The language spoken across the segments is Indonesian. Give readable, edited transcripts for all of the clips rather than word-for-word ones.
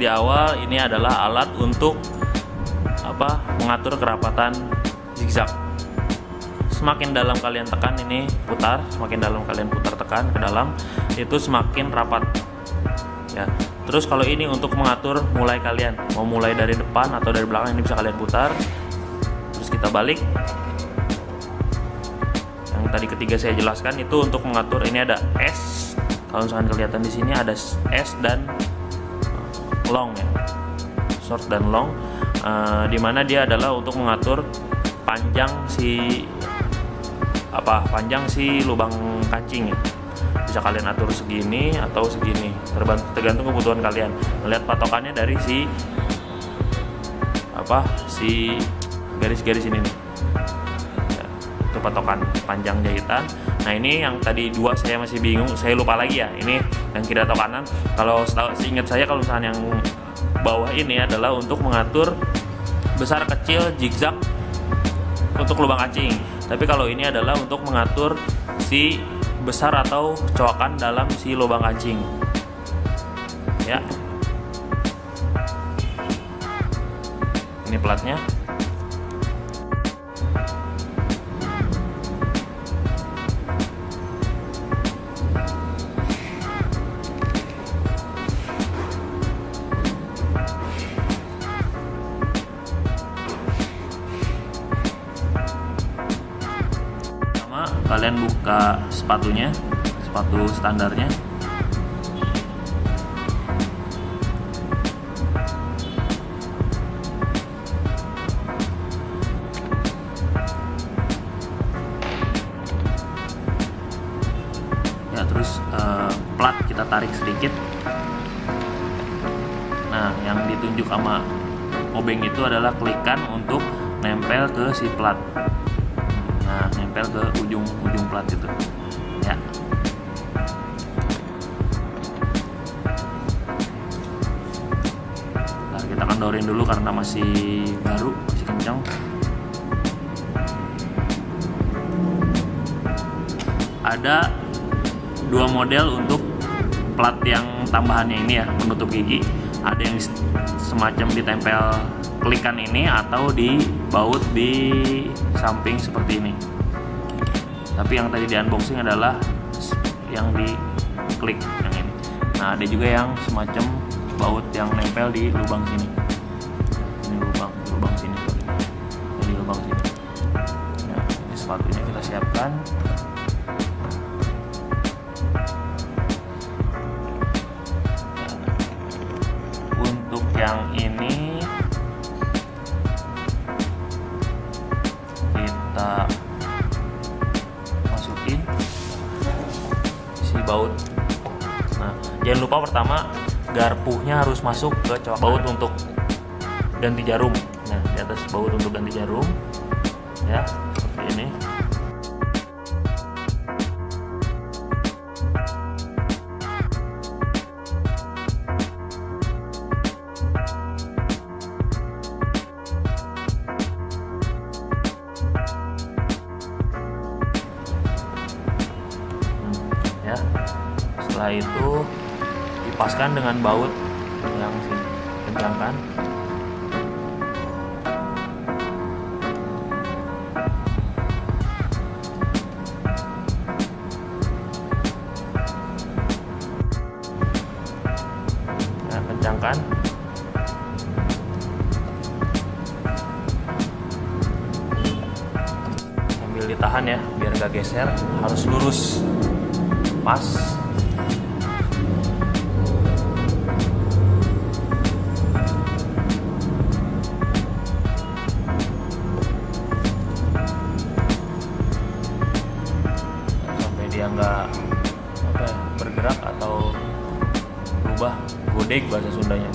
di awal, ini adalah alat untuk mengatur kerapatan zigzag. Semakin dalam kalian tekan ini putar, semakin dalam kalian putar tekan ke dalam, itu semakin rapat ya. Terus kalau ini untuk mengatur mulai kalian mau mulai dari depan atau dari belakang, ini bisa kalian putar. Terus kita balik. Yang tadi ketiga saya jelaskan itu untuk mengatur, ini ada S. Kalau misalkan kelihatan di sini ada S dan long ya, short dan long, dimana dia adalah untuk mengatur panjang si lubang kancing ya. Bisa kalian atur segini atau segini, tergantung kebutuhan kalian. Melihat patokannya dari si garis-garis ini nih ya, itu patokan panjang jahitan. Nah ini yang tadi dua saya masih bingung, saya lupa lagi ya, ini yang kiri atau kanan. Kalau seingat saya, kalau misalnya yang bawah ini adalah untuk mengatur besar kecil zigzag untuk lubang kancing, tapi kalau ini adalah untuk mengatur si besar atau coakan dalam si lubang kancing ya. Ini platnya. Kalian buka sepatunya, sepatu standarnya. Ya, terus plat kita tarik sedikit. Nah, yang ditunjuk sama obeng itu adalah klikan untuk nempel ke si plat. Nah, nempel ke ujung plat itu ya. Nah, kita kendorin dulu karena masih baru, masih kencang. Ada dua model untuk plat yang tambahannya ini ya, penutup gigi. Ada yang semacam ditempel klikan ini atau dibaut di samping seperti ini. Tapi yang tadi di unboxing adalah yang di klik yang ini. Nah, ada juga yang semacam baut yang nempel di lubang sini. Ini lubang sini. Ini lubang sini. Nah, ini sepatunya kita siapkan. Untuk yang ini kita masukin si baut. Nah, jangan lupa pertama garpunya harus masuk ke coak baut untuk ganti jarum. Nah, di atas baut untuk ganti jarum ya, seperti ini. Ya, setelah itu dipaskan dengan baut yang sini, kencangkan. Nah, kencangkan. Sambil ditahan ya, biar gak geser, harus lurus. Pas. Sampai dia nggak bergerak atau berubah, godek bahasa Sundanya.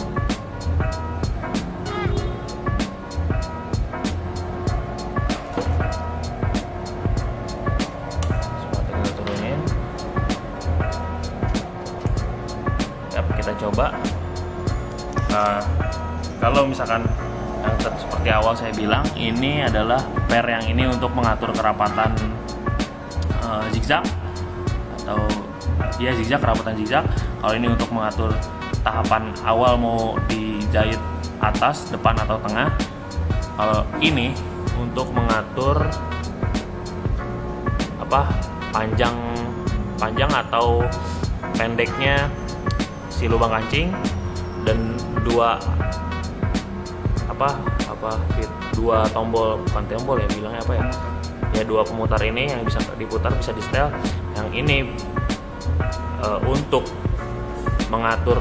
Kita coba. Nah, kalau misalkan yang seperti awal saya bilang, ini adalah per yang ini untuk mengatur kerapatan zigzag atau ya zigzag, kerapatan zigzag. Kalau ini untuk mengatur tahapan awal mau dijahit atas, depan atau tengah. Kalau ini untuk mengatur panjang atau pendeknya si lubang kancing, dan dua tombol, bukan tombol ya bilangnya apa ya, dua pemutar ini yang bisa diputar, bisa di setel. Yang ini untuk mengatur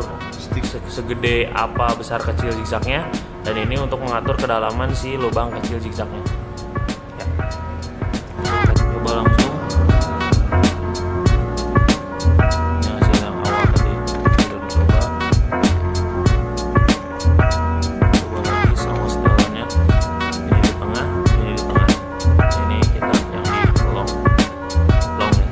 segede apa besar kecil zigzagnya, dan ini untuk mengatur kedalaman si lubang kecil zigzagnya ya. Coba langsung ini hasil yang awal tadi sudah dicoba. Coba lagi sama setelannya, ini di tengah, ini di tengah, ini kita yang di long ya.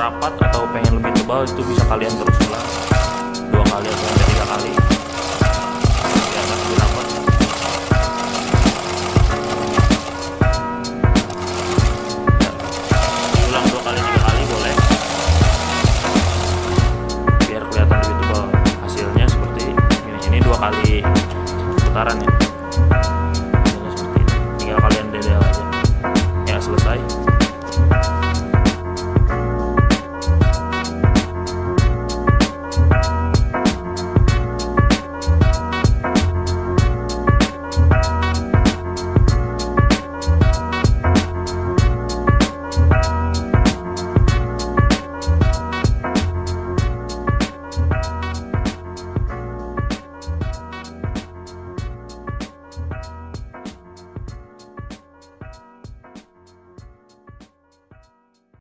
Rapat atau pengen lebih tebal, itu bisa kalian terus ulang 2 kali atau 3 kali biar lebih rapat. Ulang 2 kali 3 kali boleh, biar kelihatan lebih tebal. Hasilnya seperti ini 2 kali putaran ya.